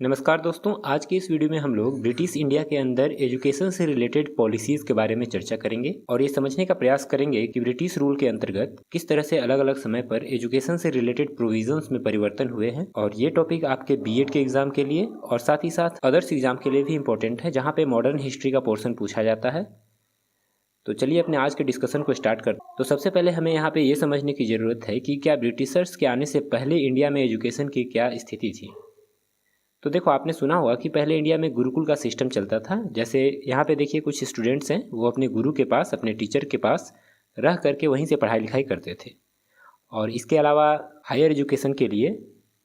नमस्कार दोस्तों, आज की इस वीडियो में हम लोग ब्रिटिश इंडिया के अंदर एजुकेशन से रिलेटेड पॉलिसीज़ के बारे में चर्चा करेंगे और ये समझने का प्रयास करेंगे कि ब्रिटिश रूल के अंतर्गत किस तरह से अलग अलग समय पर एजुकेशन से रिलेटेड प्रोविजंस में परिवर्तन हुए हैं। और ये टॉपिक आपके बीएड के एग्जाम के लिए और साथ ही साथ अदर्स एग्जाम के लिए भी इम्पोर्टेंट है, जहाँ पे मॉडर्न हिस्ट्री का पोर्शन पूछा जाता है। तो चलिए अपने आज के डिस्कशन को स्टार्ट करते हैं। तो सबसे पहले हमें यहाँ पे ये समझने की ज़रूरत है कि क्या ब्रिटिशर्स के आने से पहले इंडिया में एजुकेशन की क्या स्थिति थी। तो देखो, आपने सुना होगा कि पहले इंडिया में गुरुकुल का सिस्टम चलता था। जैसे यहाँ पे देखिए, कुछ स्टूडेंट्स हैं वो अपने गुरु के पास, अपने टीचर के पास रह करके वहीं से पढ़ाई लिखाई करते थे। और इसके अलावा हायर एजुकेशन के लिए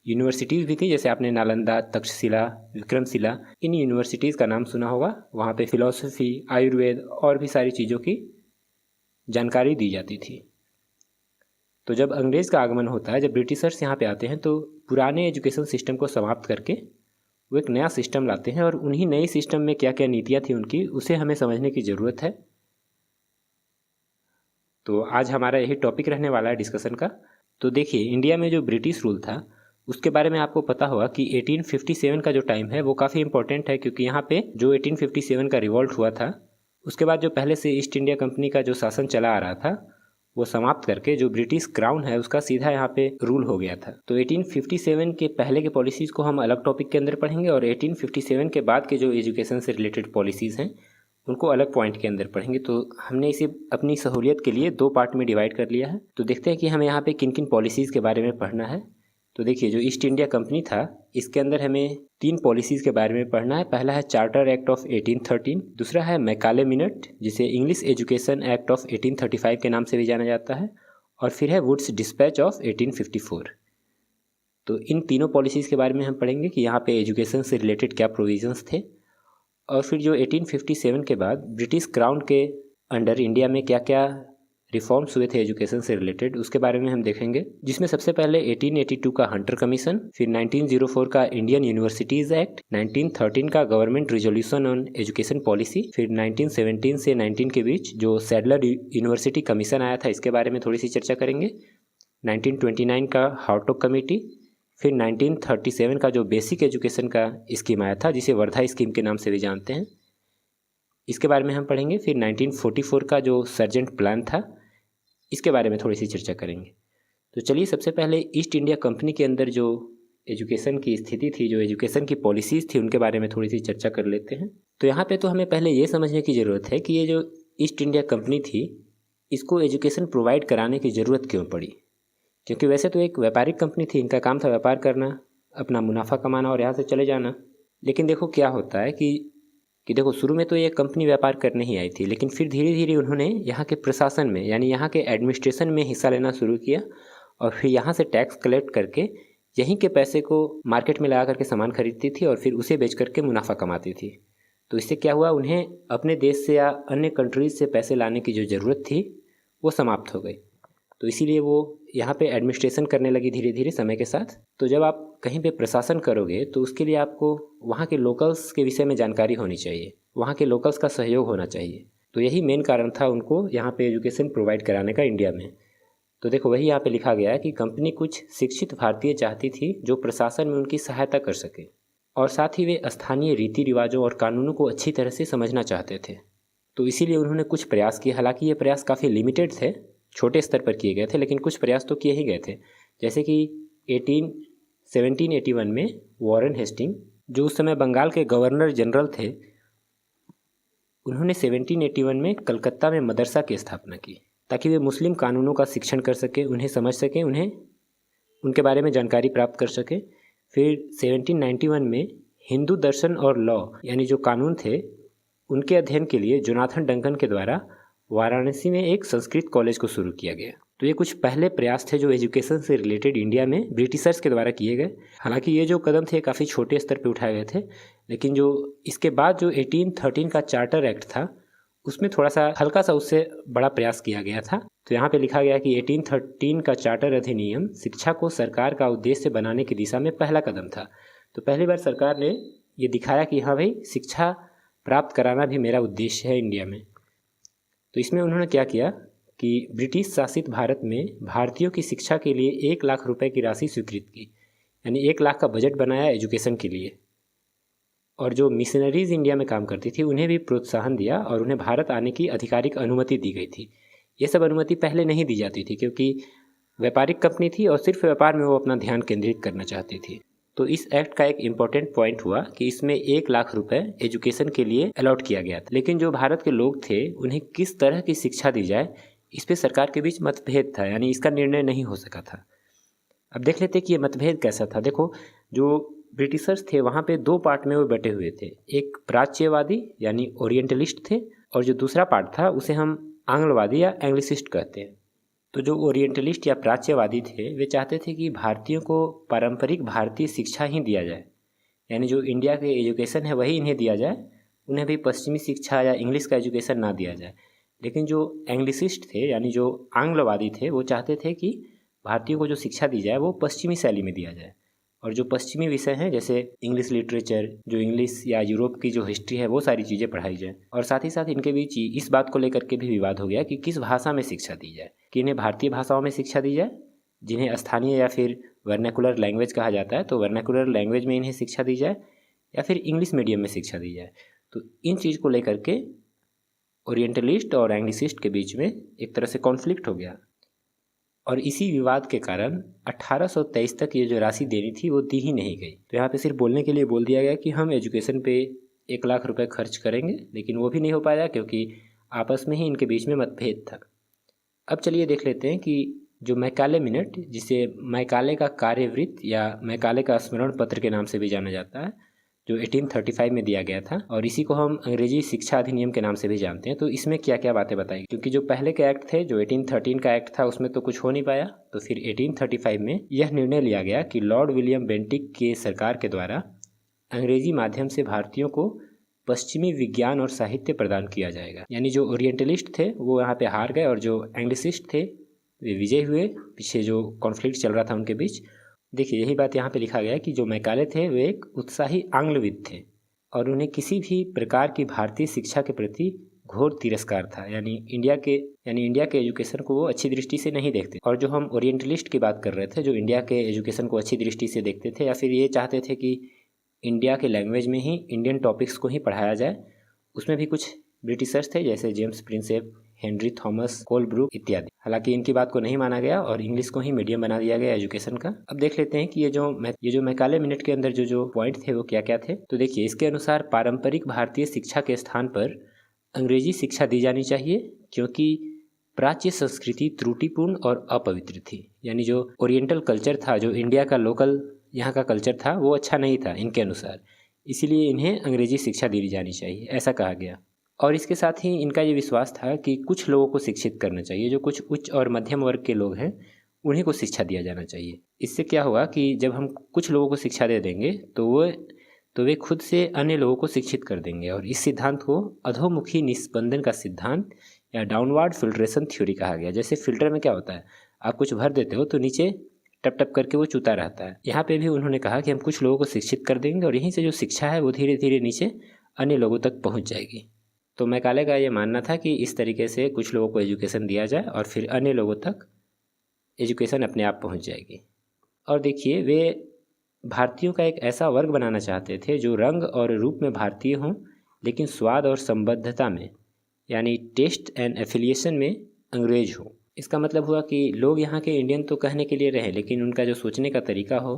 यूनिवर्सिटीज़ भी थी, जैसे आपने नालंदा, तक्षशिला, विक्रमशिला, इन यूनिवर्सिटीज़ का नाम सुना होगा। वहाँ पे फिलॉसफी, आयुर्वेद और भी सारी चीज़ों की जानकारी दी जाती थी। तो जब अंग्रेज़ का आगमन होता है, जब ब्रिटिशर्स यहाँ पे आते हैं, तो पुराने एजुकेशन सिस्टम को समाप्त करके वो एक नया सिस्टम लाते हैं। और उन्हीं नई सिस्टम में क्या क्या नीतियाँ थी उनकी, उसे हमें समझने की ज़रूरत है। तो आज हमारा यही टॉपिक रहने वाला है डिस्कशन का। तो देखिए, इंडिया में जो ब्रिटिश रूल था उसके बारे में आपको पता होगा कि 1857 का जो टाइम है वो काफ़ी इंपॉर्टेंट है, क्योंकि यहाँ पे जो 1857 का रिवॉल्ट हुआ था, उसके बाद जो पहले से ईस्ट इंडिया कंपनी का जो शासन चला आ रहा था वो समाप्त करके जो ब्रिटिश क्राउन है उसका सीधा यहाँ पे रूल हो गया था। तो 1857 के पहले के पॉलिसीज़ को हम अलग टॉपिक के अंदर पढ़ेंगे और 1857 के बाद के जो एजुकेशन से रिलेटेड पॉलिसीज़ हैं उनको अलग पॉइंट के अंदर पढ़ेंगे। तो हमने इसे अपनी सहूलियत के लिए दो पार्ट में डिवाइड कर लिया है। तो देखते हैं कि हमें यहाँ पे किन किन पॉलिसीज़ के बारे में पढ़ना है। तो देखिए, जो ईस्ट इंडिया कंपनी था इसके अंदर हमें तीन पॉलिसीज़ के बारे में पढ़ना है। पहला है चार्टर एक्ट ऑफ 1813, दूसरा है मैकाले मिनट, जिसे इंग्लिश एजुकेशन एक्ट ऑफ 1835 के नाम से भी जाना जाता है, और फिर है वुड्स डिस्पैच ऑफ 1854। तो इन तीनों पॉलिसीज़ के बारे में हम पढ़ेंगे कि यहाँ पे एजुकेशन से रिलेटेड क्या प्रोविजंस थे, और फिर जो 1857 के बाद ब्रिटिश क्राउन के अंडर इंडिया में क्या क्या रिफॉर्म्स हुए थे एजुकेशन से रिलेटेड, उसके बारे में हम देखेंगे। जिसमें सबसे पहले 1882 का हंटर कमीशन, फिर 1904 का इंडियन यूनिवर्सिटीज़ एक्ट, 1913 का government resolution on education policy, फिर 1917 से 19 के बीच जो सैडलर यूनिवर्सिटी कमीशन आया था, इसके बारे में थोड़ी सी चर्चा करेंगे। 1929 का हार्टोग कमेटी, फिर 1937 का जो बेसिक एजुकेशन का स्कीम आया था, जिसे वर्धा स्कीम के नाम से भी जानते हैं, इसके बारे में हम पढ़ेंगे। फिर 1944 का जो सर्जेंट प्लान था, इसके बारे में थोड़ी सी चर्चा करेंगे। तो चलिए, सबसे पहले ईस्ट इंडिया कंपनी के अंदर जो एजुकेशन की स्थिति थी, जो एजुकेशन की पॉलिसीज़ थी, उनके बारे में थोड़ी सी चर्चा कर लेते हैं। तो यहाँ पे तो हमें पहले ये समझने की ज़रूरत है कि ये जो ईस्ट इंडिया कंपनी थी, इसको एजुकेशन प्रोवाइड कराने की ज़रूरत क्यों पड़ी। क्योंकि वैसे तो एक व्यापारिक कंपनी थी, इनका काम था व्यापार करना, अपना मुनाफा कमाना और यहाँ से चले जाना। लेकिन देखो क्या होता है कि देखो, शुरू में तो ये कंपनी व्यापार करने ही आई थी, लेकिन फिर धीरे धीरे उन्होंने यहाँ के प्रशासन में, यानी यहाँ के एडमिनिस्ट्रेशन में हिस्सा लेना शुरू किया, और फिर यहाँ से टैक्स कलेक्ट करके यहीं के पैसे को मार्केट में लगा करके सामान खरीदती थी और फिर उसे बेच करके मुनाफा कमाती थी। तो इससे क्या हुआ, उन्हें अपने देश से या अन्य कंट्रीज से पैसे लाने की जो ज़रूरत थी वो समाप्त हो गई। तो इसीलिए वो यहाँ पे एडमिनिस्ट्रेशन करने लगी धीरे धीरे समय के साथ। तो जब आप कहीं पे प्रशासन करोगे तो उसके लिए आपको वहाँ के लोकल्स के विषय में जानकारी होनी चाहिए, वहाँ के लोकल्स का सहयोग होना चाहिए। तो यही मेन कारण था उनको यहाँ पे एजुकेशन प्रोवाइड कराने का इंडिया में। तो देखो, वही यहाँ पे लिखा गया है कि कंपनी कुछ शिक्षित भारतीय चाहती थी जो प्रशासन में उनकी सहायता कर सके, और साथ ही वे स्थानीय रीति रिवाजों और कानूनों को अच्छी तरह से समझना चाहते थे। तो इसीलिए उन्होंने कुछ प्रयास किए। हालांकि ये प्रयास काफ़ी लिमिटेड थे, छोटे स्तर पर किए गए थे, लेकिन कुछ प्रयास तो किए ही गए थे। जैसे कि 1781 में वॉरेन हेस्टिंग, जो उस समय बंगाल के गवर्नर जनरल थे, उन्होंने 1781 में कलकत्ता में मदरसा की स्थापना की, ताकि वे मुस्लिम कानूनों का शिक्षण कर सके, उन्हें समझ सकें, उन्हें उनके बारे में जानकारी प्राप्त कर सके। फिर 1791 में हिंदू दर्शन और लॉ, यानी जो कानून थे, उनके अध्ययन के लिए जोनाथन डंकन के द्वारा वाराणसी में एक संस्कृत कॉलेज को शुरू किया गया। तो ये कुछ पहले प्रयास थे जो एजुकेशन से रिलेटेड इंडिया में ब्रिटिशर्स के द्वारा किए गए। हालांकि ये जो कदम थे काफ़ी छोटे स्तर पे उठाए गए थे, लेकिन जो इसके बाद जो 1813 का चार्टर एक्ट था, उसमें थोड़ा सा हल्का सा उससे बड़ा प्रयास किया गया था। तो यहाँ पे लिखा गया कि 1813 का चार्टर अधिनियम शिक्षा को सरकार का उद्देश्य बनाने की दिशा में पहला कदम था। तो पहली बार सरकार ने ये दिखाया कि हाँ भाई, शिक्षा प्राप्त कराना भी मेरा उद्देश्य है इंडिया में। तो इसमें उन्होंने क्या किया कि ब्रिटिश शासित भारत में भारतीयों की शिक्षा के लिए 1 लाख रुपए की राशि स्वीकृत की, यानी 1 लाख का बजट बनाया एजुकेशन के लिए। और जो मिशनरीज़ इंडिया में काम करती थी उन्हें भी प्रोत्साहन दिया और उन्हें भारत आने की आधिकारिक अनुमति दी गई थी। ये सब अनुमति पहले नहीं दी जाती थी क्योंकि व्यापारिक कंपनी थी और सिर्फ व्यापार में वो अपना ध्यान केंद्रित करना चाहती थी। तो इस एक्ट का एक इम्पॉर्टेंट पॉइंट हुआ कि इसमें 1,00,000 रुपए एजुकेशन के लिए अलॉट किया गया था। लेकिन जो भारत के लोग थे उन्हें किस तरह की शिक्षा दी जाए, इस पे सरकार के बीच मतभेद था, यानी इसका निर्णय नहीं हो सका था। अब देख लेते कि ये मतभेद कैसा था। देखो, जो ब्रिटिशर्स थे वहाँ पे 2 पार्ट में वो बटे हुए थे। एक प्राच्यवादी यानी ओरिएंटलिस्ट थे और जो दूसरा पार्ट था उसे हम आंग्लवादी या एंग्लिसिस्ट कहते हैं। तो जो ओरिएंटलिस्ट या प्राच्यवादी थे वे चाहते थे कि भारतीयों को पारंपरिक भारतीय शिक्षा ही दिया जाए, यानी जो इंडिया के एजुकेशन है वही इन्हें दिया जाए, उन्हें भी पश्चिमी शिक्षा या इंग्लिश का एजुकेशन ना दिया जाए। लेकिन जो एंग्लिसिस्ट थे यानी जो आंग्लवादी थे वो चाहते थे कि भारतीयों को जो शिक्षा दी जाए वो पश्चिमी शैली में दिया जाए, और जो पश्चिमी विषय हैं जैसे इंग्लिश लिटरेचर, जो इंग्लिश या यूरोप की जो हिस्ट्री है वो सारी चीज़ें पढ़ाई जाए। और साथ ही साथ इनके बीच इस बात को लेकर के भी विवाद हो गया कि किस भाषा में शिक्षा दी जाए, कि इन्हें भारतीय भाषाओं में शिक्षा दी जाए जिन्हें स्थानीय या फिर वर्नाकुलर लैंग्वेज कहा जाता है, तो वर्नाकुलर लैंग्वेज में इन्हें शिक्षा दी जाए, या फिर इंग्लिश मीडियम में शिक्षा दी जाए। तो इन चीज़ को लेकर के ओरिएंटलिस्ट और एंग्लिसिस्ट के बीच में एक तरह से कॉन्फ्लिक्ट हो गया, और इसी विवाद के कारण 1823 तक ये जो राशि देनी थी वो दी ही नहीं गई। तो यहाँ पे सिर्फ बोलने के लिए बोल दिया गया कि हम एजुकेशन पे 1,00,000 रुपए खर्च करेंगे, लेकिन वो भी नहीं हो पाया क्योंकि आपस में ही इनके बीच में मतभेद था। अब चलिए देख लेते हैं कि जो मैकाले मिनट, जिसे मैकाले का कार्यवृत्त या मैकाले का स्मरण पत्र के नाम से भी जाना जाता है, जो 1835 में दिया गया था, और इसी को हम अंग्रेजी शिक्षा अधिनियम के नाम से भी जानते हैं। तो इसमें क्या क्या बातें बताई, क्योंकि जो पहले के एक्ट थे, जो 1813 का एक्ट था, उसमें तो कुछ हो नहीं पाया। तो फिर 1835 में यह निर्णय लिया गया कि लॉर्ड विलियम बेंटिक के सरकार के द्वारा अंग्रेजी माध्यम से भारतीयों को पश्चिमी विज्ञान और साहित्य प्रदान किया जाएगा। यानी जो ओरिएंटलिस्ट थे वो यहाँ पे हार गए और जो एंग्लिसिस्ट थे वे विजय हुए। पीछे जो कॉन्फ्लिक्ट चल रहा था उनके बीच, देखिए यही बात यहाँ पे लिखा गया है कि जो मैकाले थे वे एक उत्साही आंग्लविद थे और उन्हें किसी भी प्रकार की भारतीय शिक्षा के प्रति घोर तिरस्कार था। यानी इंडिया के एजुकेशन को वो अच्छी दृष्टि से नहीं देखते। और जो हम ओरिएंटलिस्ट की बात कर रहे थे, जो इंडिया के एजुकेशन को अच्छी दृष्टि से देखते थे, या फिर ये चाहते थे कि इंडिया के लैंग्वेज में ही इंडियन टॉपिक्स को ही पढ़ाया जाए, उसमें भी कुछ ब्रिटिशर्स थे जैसे James Prinsep, Henry Thomas, Colebrook इत्यादि। हालांकि इनकी बात को नहीं माना गया और इंग्लिश को ही मीडियम बना दिया गया एजुकेशन का। अब देख लेते हैं कि ये जो मैकाले मिनट के अंदर जो पॉइंट थे वो क्या क्या थे। तो देखिए, इसके अनुसार पारंपरिक भारतीय शिक्षा के स्थान पर अंग्रेजी शिक्षा दी जानी चाहिए, क्योंकि प्राच्य संस्कृति त्रुटिपूर्ण और अपवित्र थी। यानी जो ओरिएंटल कल्चर था, जो इंडिया का लोकल यहाँ का कल्चर था, वो अच्छा नहीं था इनके अनुसार, इसीलिए इन्हें अंग्रेजी शिक्षा दी जानी चाहिए, ऐसा कहा गया। और इसके साथ ही इनका ये विश्वास था कि कुछ लोगों को शिक्षित करना चाहिए, जो कुछ उच्च और मध्यम वर्ग के लोग हैं उन्हीं को शिक्षा दिया जाना चाहिए। इससे क्या होगा कि जब हम कुछ लोगों को शिक्षा दे देंगे तो वे खुद से अन्य लोगों को शिक्षित कर देंगे। और इस सिद्धांत को अधोमुखी निस्पंदन का सिद्धांत या डाउनवर्ड फिल्ट्रेशन थ्योरी कहा गया। जैसे फिल्टर में क्या होता है, आप कुछ भर देते हो तो नीचे टप टप करके वो चूता रहता है। यहाँ पे भी उन्होंने कहा कि हम कुछ लोगों को शिक्षित कर देंगे और यहीं से जो शिक्षा है वो धीरे धीरे नीचे अन्य लोगों तक पहुँच जाएगी। तो मैकाले का ये मानना था कि इस तरीके से कुछ लोगों को एजुकेशन दिया जाए और फिर अन्य लोगों तक एजुकेशन अपने आप पहुंच जाएगी। और देखिए, वे भारतीयों का एक ऐसा वर्ग बनाना चाहते थे जो रंग और रूप में भारतीय हों, लेकिन स्वाद और संबद्धता में, यानी टेस्ट एंड एफिलिएशन में अंग्रेज हो। इसका मतलब हुआ कि लोग यहाँ के इंडियन तो कहने के लिए रहे, लेकिन उनका जो सोचने का तरीका हो,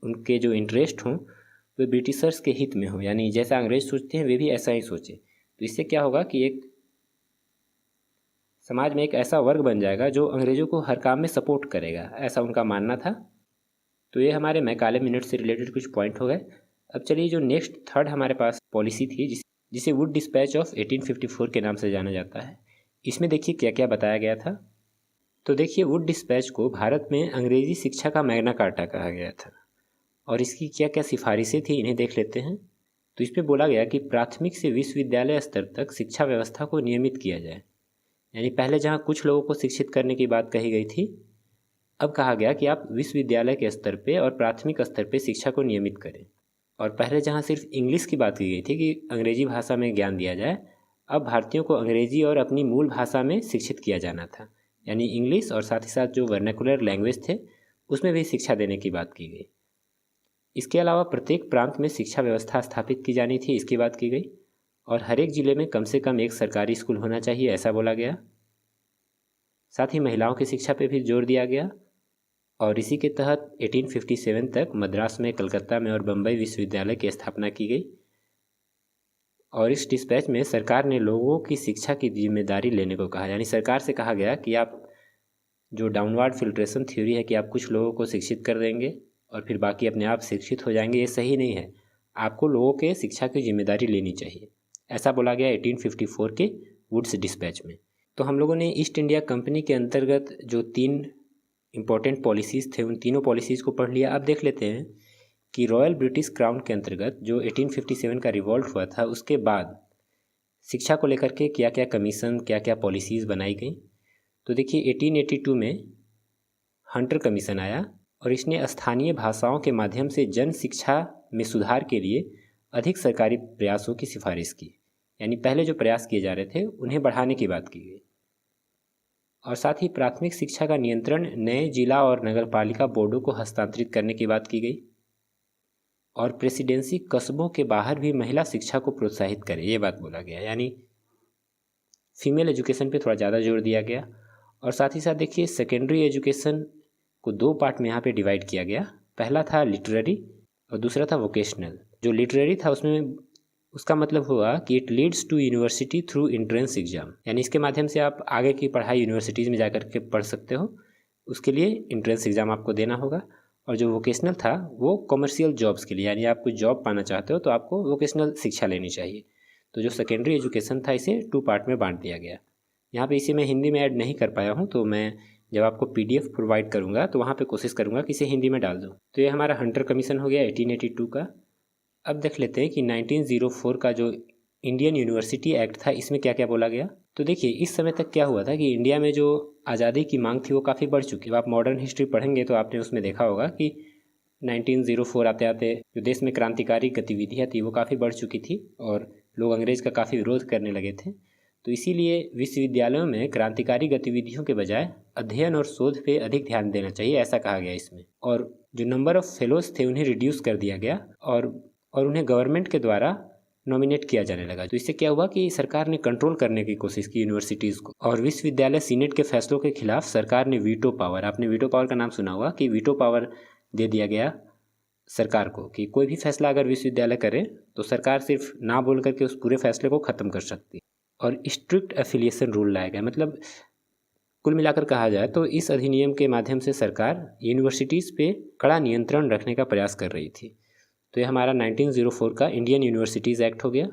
उनके जो इंटरेस्ट हों, वे ब्रिटिशर्स के हित में हो। यानी जैसा अंग्रेज सोचते हैं वे भी ऐसा ही सोचे। तो इससे क्या होगा कि एक समाज में एक ऐसा वर्ग बन जाएगा जो अंग्रेज़ों को हर काम में सपोर्ट करेगा, ऐसा उनका मानना था। तो ये हमारे मैकाले मिनट से रिलेटेड कुछ पॉइंट हो गए। अब चलिए, जो नेक्स्ट थर्ड हमारे पास पॉलिसी थी जिसे वुड डिस्पैच ऑफ 1854 के नाम से जाना जाता है, इसमें देखिए क्या क्या बताया गया था। तो देखिए, वुड डिस्पैच को भारत में अंग्रेजी शिक्षा का मैग्ना कार्टा कहा गया था, और इसकी क्या क्या सिफारिशें थी इन्हें देख लेते हैं। तो इसमें बोला गया कि प्राथमिक से विश्वविद्यालय स्तर तक शिक्षा व्यवस्था को नियमित किया जाए। यानी पहले जहाँ कुछ लोगों को शिक्षित करने की बात कही गई थी, अब कहा गया कि आप विश्वविद्यालय के स्तर पे और प्राथमिक स्तर पे शिक्षा को नियमित करें। और पहले जहाँ सिर्फ इंग्लिश की बात की गई थी कि अंग्रेजी भाषा में ज्ञान दिया जाए, अब भारतीयों को अंग्रेजी और अपनी मूल भाषा में शिक्षित किया जाना था। यानी इंग्लिश और साथ ही साथ जो वर्नाकुलर लैंग्वेज थे उसमें भी शिक्षा देने की बात की गई। इसके अलावा प्रत्येक प्रांत में शिक्षा व्यवस्था स्थापित की जानी थी, इसकी बात की गई, और हर एक जिले में कम से कम एक सरकारी स्कूल होना चाहिए, ऐसा बोला गया। साथ ही महिलाओं की शिक्षा पे भी जोर दिया गया और इसी के तहत 1857 तक मद्रास में, कलकत्ता में और बम्बई विश्वविद्यालय की स्थापना की गई। और इस डिस्पैच में सरकार ने लोगों की शिक्षा की जिम्मेदारी लेने को कहा, यानी सरकार से कहा गया कि आप जो डाउनवर्ड फिल्ट्रेशन थ्योरी है कि आप कुछ लोगों को शिक्षित कर देंगे और फिर बाकी अपने आप शिक्षित हो जाएंगे, ये सही नहीं है। आपको लोगों के शिक्षा की जिम्मेदारी लेनी चाहिए, ऐसा बोला गया 1854 के वुड्स डिस्पैच में। तो हम लोगों ने ईस्ट इंडिया कंपनी के अंतर्गत जो 3 इम्पोर्टेंट पॉलिसीज़ थे उन तीनों पॉलिसीज़ को पढ़ लिया। अब देख लेते हैं कि रॉयल ब्रिटिश क्राउन के अंतर्गत जो 1857 का रिवॉल्ट हुआ था उसके बाद शिक्षा को लेकर के क्या क्या कमीशन, क्या क्या पॉलिसीज़ बनाई गई। तो देखिए 1882 में हंटर कमीशन आया और इसने स्थानीय भाषाओं के माध्यम से जन शिक्षा में सुधार के लिए अधिक सरकारी प्रयासों की सिफारिश की, यानी पहले जो प्रयास किए जा रहे थे उन्हें बढ़ाने की बात की गई। और साथ ही प्राथमिक शिक्षा का नियंत्रण नए जिला और नगरपालिका बोर्डों को हस्तांतरित करने की बात की गई और प्रेसिडेंसी कस्बों के बाहर भी महिला शिक्षा को प्रोत्साहित करे, ये बात बोला गया, यानी फीमेल एजुकेशन पे थोड़ा ज़्यादा जोर दिया गया। और साथ ही साथ देखिए सेकेंडरी एजुकेशन को 2 पार्ट में यहाँ पे डिवाइड किया गया। पहला था लिटरेरी और दूसरा था वोकेशनल। जो लिटरेरी था उसमें उसका मतलब हुआ कि it leads to university through entrance exam, यानी इसके माध्यम से आप आगे की पढ़ाई यूनिवर्सिटीज़ में जाकर के पढ़ सकते हो, उसके लिए एंट्रेंस एग्ज़ाम आपको देना होगा। और जो वोकेशनल था वो कमर्शियल जॉब्स के लिए, यानी आप कोई जॉब पाना चाहते हो तो आपको वोकेशनल शिक्षा लेनी चाहिए। तो जो सेकेंडरी एजुकेशन था इसे 2 पार्ट में बांट दिया गया। यहाँ पे इसे मैं हिंदी में ऐड नहीं कर पाया हूँ, तो मैं जब आपको PDF प्रोवाइड करूँगा तो वहाँ पे कोशिश करूँगा कि इसे हिंदी में डाल दूँ। तो ये हमारा हंटर कमीशन हो गया 1882 का। अब देख लेते हैं कि 1904 का जो इंडियन यूनिवर्सिटी एक्ट था इसमें क्या क्या बोला गया। तो देखिए इस समय तक क्या हुआ था कि इंडिया में जो आज़ादी की मांग थी वो काफ़ी बढ़ चुकी है। आप मॉडर्न हिस्ट्री पढ़ेंगे तो आपने उसमें देखा होगा कि 1904 आते आते जो देश में क्रांतिकारी गतिविधियाँ थी वो काफ़ी बढ़ चुकी थी और लोग अंग्रेज़ का काफ़ी विरोध करने लगे थे। तो इसीलिए विश्वविद्यालयों में क्रांतिकारी गतिविधियों के बजाय अध्ययन और शोध पे अधिक ध्यान देना चाहिए, ऐसा कहा गया इसमें। और जो नंबर ऑफ़ फेलोज़ थे उन्हें रिड्यूस कर दिया गया और उन्हें गवर्नमेंट के द्वारा नॉमिनेट किया जाने लगा। तो इससे क्या हुआ कि सरकार ने कंट्रोल करने की कोशिश की यूनिवर्सिटीज़ को। और विश्वविद्यालय सीनेट के फैसलों के खिलाफ सरकार ने वीटो पावर, आपने वीटो पावर का नाम सुना होगा, कि वीटो पावर दे दिया गया सरकार को कि कोई भी फैसला अगर विश्वविद्यालय करे तो सरकार सिर्फ ना बोल करके उस पूरे फैसले को ख़त्म कर सकती है। और स्ट्रिक्ट एफिलिएशन रूल लाया गया। मतलब कुल मिलाकर कहा जाए तो इस अधिनियम के माध्यम से सरकार यूनिवर्सिटीज़ पे कड़ा नियंत्रण रखने का प्रयास कर रही थी। तो ये हमारा 1904 का इंडियन यूनिवर्सिटीज़ एक्ट हो गया।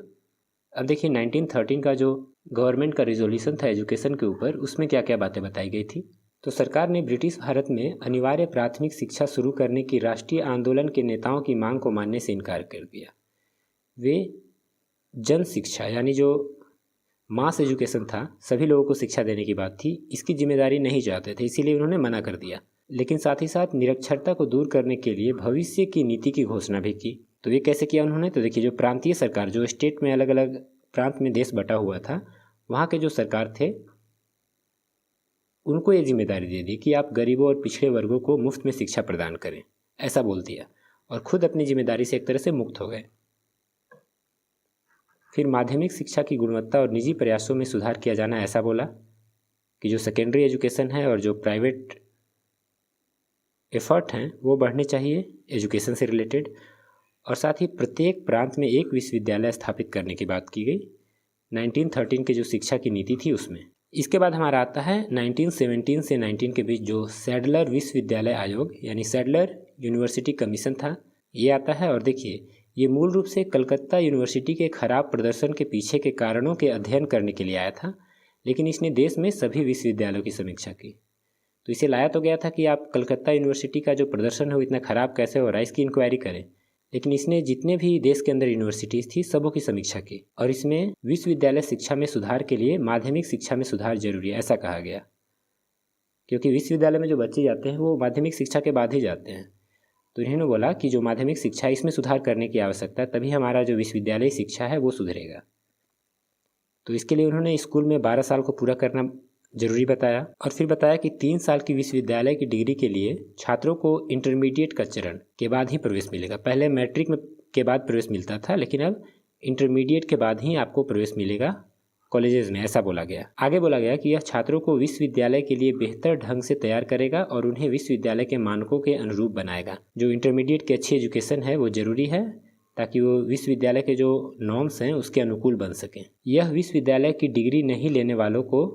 अब देखिए 1913 का जो गवर्नमेंट का रिजोल्यूशन था एजुकेशन के ऊपर, उसमें क्या क्या बातें बताई गई थी। तो सरकार ने ब्रिटिश भारत में अनिवार्य प्राथमिक शिक्षा शुरू करने की राष्ट्रीय आंदोलन के नेताओं की मांग को मानने से इनकार कर दिया। वे जन शिक्षा यानी जो मास एजुकेशन था, सभी लोगों को शिक्षा देने की बात थी, इसकी जिम्मेदारी नहीं चाहते थे, इसीलिए उन्होंने मना कर दिया। लेकिन साथ ही साथ निरक्षरता को दूर करने के लिए भविष्य की नीति की घोषणा भी की। तो ये कैसे किया उन्होंने, तो देखिए जो प्रांतीय सरकार, जो स्टेट में अलग अलग प्रांत में देश बटा हुआ था, वहाँ के जो सरकार थे उनको ये जिम्मेदारी दे दी कि आप गरीबों और पिछड़े वर्गों को मुफ्त में शिक्षा प्रदान करें, ऐसा बोल दिया और खुद अपनी जिम्मेदारी से एक तरह से मुक्त हो गए। फिर माध्यमिक शिक्षा की गुणवत्ता और निजी प्रयासों में सुधार किया जाना, ऐसा बोला कि जो सेकेंडरी एजुकेशन है और जो प्राइवेट एफर्ट हैं वो बढ़ने चाहिए एजुकेशन से रिलेटेड। और साथ ही प्रत्येक प्रांत में एक विश्वविद्यालय स्थापित करने की बात की गई 1913 की जो शिक्षा की नीति थी उसमें। इसके बाद हमारा आता है 1917 से 19 के बीच जो सैडलर विश्वविद्यालय आयोग यानी सैडलर यूनिवर्सिटी कमीशन था, ये आता है। और देखिए ये मूल रूप से कलकत्ता यूनिवर्सिटी के खराब प्रदर्शन के पीछे के कारणों के अध्ययन करने के लिए आया था, लेकिन इसने देश में सभी विश्वविद्यालयों की समीक्षा की। तो इसे लाया तो गया था कि आप कलकत्ता यूनिवर्सिटी का जो प्रदर्शन है वो इतना ख़राब कैसे हो रहा है, इसकी इंक्वायरी करें, लेकिन इसने जितने भी देश के अंदर यूनिवर्सिटीज़ थी सबों की समीक्षा की और इसमें विश्वविद्यालय शिक्षा में सुधार के लिए माध्यमिक शिक्षा में सुधार जरूरी है, ऐसा कहा गया। क्योंकि विश्वविद्यालय में जो बच्चे जाते हैं वो माध्यमिक शिक्षा के बाद ही जाते हैं, तो इन्होंने बोला कि जो माध्यमिक शिक्षा है इसमें सुधार करने की आवश्यकता है, तभी हमारा जो विश्वविद्यालय शिक्षा है वो सुधरेगा। तो इसके लिए उन्होंने स्कूल में 12 साल को पूरा करना जरूरी बताया। और फिर बताया कि 3 साल की विश्वविद्यालय की डिग्री के लिए छात्रों को इंटरमीडिएट का चरण के बाद ही प्रवेश मिलेगा। पहले मैट्रिक में के बाद प्रवेश मिलता था, लेकिन अब इंटरमीडिएट के बाद ही आपको प्रवेश मिलेगा कॉलेजेस में, ऐसा बोला गया। आगे बोला गया कि यह छात्रों को विश्वविद्यालय के लिए बेहतर ढंग से तैयार करेगा और उन्हें विश्वविद्यालय के मानकों के अनुरूप बनाएगा। जो इंटरमीडिएट की अच्छी एजुकेशन है वो जरूरी है ताकि वो विश्वविद्यालय के जो नॉर्म्स हैं उसके अनुकूल बन सकें। यह विश्वविद्यालय की डिग्री नहीं लेने वालों को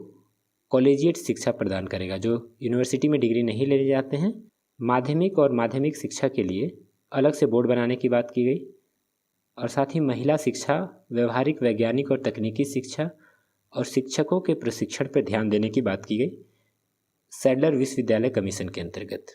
कॉलेजिएट शिक्षा प्रदान करेगा। जो यूनिवर्सिटी में डिग्री नहीं ले जाते हैं, माध्यमिक और माध्यमिक शिक्षा के लिए अलग से बोर्ड बनाने की बात की गई। और साथ ही महिला शिक्षा, व्यवहारिक, वैज्ञानिक और तकनीकी शिक्षा और शिक्षकों के प्रशिक्षण पर ध्यान देने की बात की गई सैडलर विश्वविद्यालय कमीशन के अंतर्गत।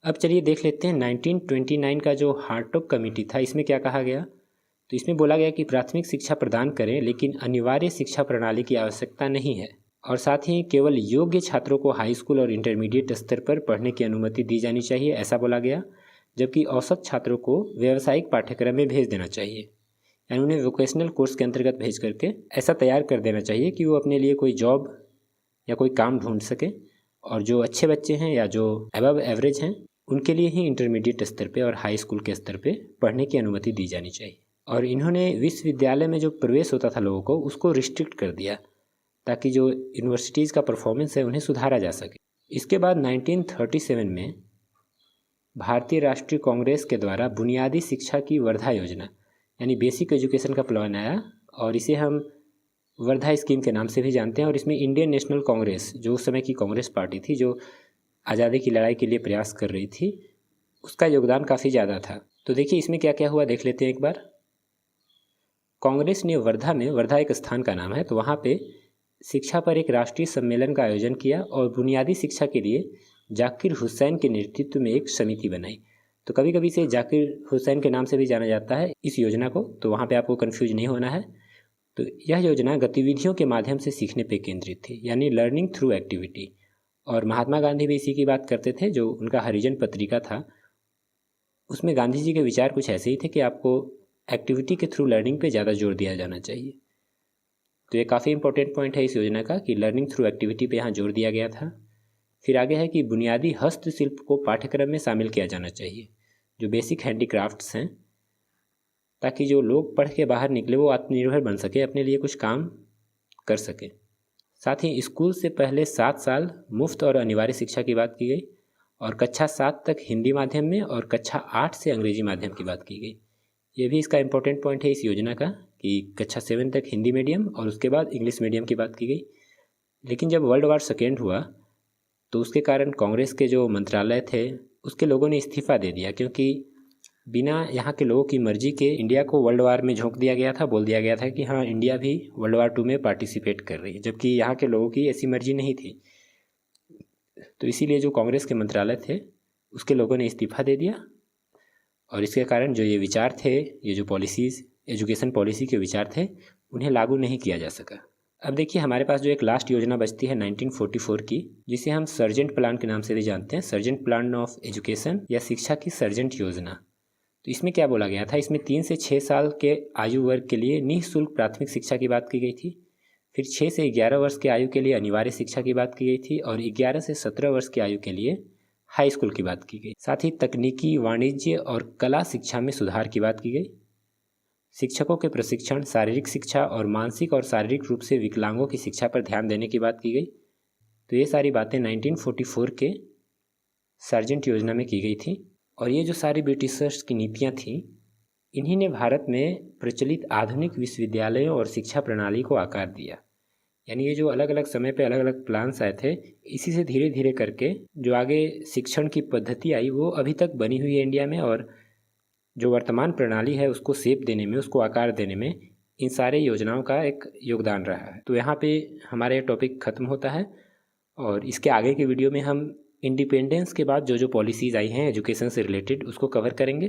अब चलिए देख लेते हैं 1929 का जो हार्टोग कमेटी था, इसमें क्या कहा गया। तो इसमें बोला गया कि प्राथमिक शिक्षा प्रदान करें लेकिन अनिवार्य शिक्षा प्रणाली की आवश्यकता नहीं है, और साथ ही केवल योग्य छात्रों को हाई स्कूल और इंटरमीडिएट स्तर पर पढ़ने की अनुमति दी जानी चाहिए, ऐसा बोला गया। जबकि औसत छात्रों को व्यावसायिक पाठ्यक्रम में भेज देना चाहिए, यानी उन्हें वोकेशनल कोर्स के अंतर्गत भेज करके ऐसा तैयार कर देना चाहिए कि वो अपने लिए कोई जॉब या कोई काम ढूंढ सके। और जो अच्छे बच्चे हैं या जो अबव एवरेज हैं उनके लिए ही इंटरमीडिएट स्तर पे और हाई स्कूल के स्तर पे पढ़ने की अनुमति दी जानी चाहिए। और इन्होंने विश्वविद्यालय में जो प्रवेश होता था लोगों को, उसको रिस्ट्रिक्ट कर दिया ताकि जो यूनिवर्सिटीज़ का परफॉर्मेंस है उन्हें सुधारा जा सके। इसके बाद 1937 में भारतीय राष्ट्रीय कांग्रेस के द्वारा बुनियादी शिक्षा की वर्धा योजना यानी बेसिक एजुकेशन का प्लान आया, और इसे हम वर्धा स्कीम के नाम से भी जानते हैं। और इसमें इंडियन नेशनल कांग्रेस, जो उस समय की कांग्रेस पार्टी थी जो आज़ादी की लड़ाई के लिए प्रयास कर रही थी, उसका योगदान काफ़ी ज़्यादा था। तो देखिए इसमें क्या क्या हुआ, देख लेते हैं एक बार। कांग्रेस ने वर्धा में, वर्धा एक स्थान का नाम है, तो वहाँ पे शिक्षा पर एक राष्ट्रीय सम्मेलन का आयोजन किया और बुनियादी शिक्षा के लिए जाकिर हुसैन के नेतृत्व में एक समिति बनाई। तो कभी कभी से जाकिर हुसैन के नाम से भी जाना जाता है इस योजना को, तो वहाँ पे आपको कंफ्यूज नहीं होना है। तो यह योजना गतिविधियों के माध्यम से सीखने पे केंद्रित थी, यानी लर्निंग थ्रू एक्टिविटी। और महात्मा गांधी भी इसी की बात करते थे। जो उनका हरिजन पत्रिका था उसमें गांधी जी के विचार कुछ ऐसे ही थे कि आपको एक्टिविटी के थ्रू लर्निंग पे ज़्यादा जोर दिया जाना चाहिए। तो ये काफ़ी इंपॉर्टेंट पॉइंट है इस योजना का कि लर्निंग थ्रू एक्टिविटी पे यहाँ जोर दिया गया था। फिर आगे है कि बुनियादी हस्तशिल्प को पाठ्यक्रम में शामिल किया जाना चाहिए, जो बेसिक हैंडीक्राफ्ट्स हैं, ताकि जो लोग पढ़ के बाहर निकले वो आत्मनिर्भर बन सके, अपने लिए कुछ काम कर सके। साथ ही स्कूल से पहले 7 साल मुफ्त और अनिवार्य शिक्षा की बात की गई, और कक्षा 7 तक हिंदी माध्यम में और कक्षा 8 से अंग्रेजी माध्यम की बात की गई। ये भी इसका इम्पोर्टेंट पॉइंट है इस योजना का कि कक्षा 7 तक हिंदी मीडियम और उसके बाद इंग्लिश मीडियम की बात की गई। लेकिन जब वर्ल्ड वार सेकेंड हुआ तो उसके कारण कांग्रेस के जो मंत्रालय थे उसके लोगों ने इस्तीफ़ा दे दिया, क्योंकि बिना यहाँ के लोगों की मर्जी के इंडिया को वर्ल्ड वार में झोंक दिया गया था। बोल दिया गया था कि हाँ, इंडिया भी वर्ल्ड वार 2 में पार्टिसिपेट कर रही है, जबकि यहाँ के लोगों की ऐसी मर्जी नहीं थी। तो इसीलिए जो कांग्रेस के मंत्रालय थे उसके लोगों ने इस्तीफ़ा दे दिया, और इसके कारण जो ये विचार थे, ये जो पॉलिसीज़, एजुकेशन पॉलिसी के विचार थे, उन्हें लागू नहीं किया जा सका। अब देखिए हमारे पास जो एक लास्ट योजना बचती है 1944 की, जिसे हम सर्जेंट प्लान के नाम से भी जानते हैं, सर्जेंट प्लान ऑफ एजुकेशन या शिक्षा की सर्जेंट योजना। तो इसमें क्या बोला गया था, इसमें 3 से 6 साल के आयु वर्ग के लिए निःशुल्क प्राथमिक शिक्षा की बात की गई थी। फिर 6 से 11 वर्ष के आयु के लिए अनिवार्य शिक्षा की बात की गई थी, और 11 से 17 वर्ष की आयु के लिए हाई स्कूल की बात की गई। साथ ही तकनीकी, वाणिज्य और कला शिक्षा में सुधार की बात की गई। शिक्षकों के प्रशिक्षण, शारीरिक शिक्षा और मानसिक और शारीरिक रूप से विकलांगों की शिक्षा पर ध्यान देने की बात की गई। तो ये सारी बातें 1944 के सर्जेंट योजना में की गई थी। और ये जो सारी ब्रिटिशर्स की नीतियाँ थीं, इन्हीं ने भारत में प्रचलित आधुनिक विश्वविद्यालयों और शिक्षा प्रणाली को आकार दिया। यानी ये जो अलग अलग समय पे अलग अलग प्लान्स आए थे, इसी से धीरे धीरे करके जो आगे शिक्षण की पद्धति आई वो अभी तक बनी हुई है इंडिया में, और जो वर्तमान प्रणाली है उसको शेप देने में, उसको आकार देने में इन सारे योजनाओं का एक योगदान रहा है। तो यहाँ पे हमारा ये टॉपिक ख़त्म होता है, और इसके आगे के वीडियो में हम इंडिपेंडेंस के बाद जो जो पॉलिसीज़ आई हैं एजुकेशन से रिलेटेड उसको कवर करेंगे।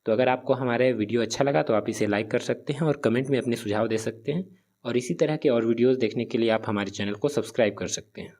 तो अगर आपको हमारा वीडियो अच्छा लगा तो आप इसे लाइक कर सकते हैं और कमेंट में अपने सुझाव दे सकते हैं, और इसी तरह के और वीडियोज़ देखने के लिए आप हमारे चैनल को सब्सक्राइब कर सकते हैं।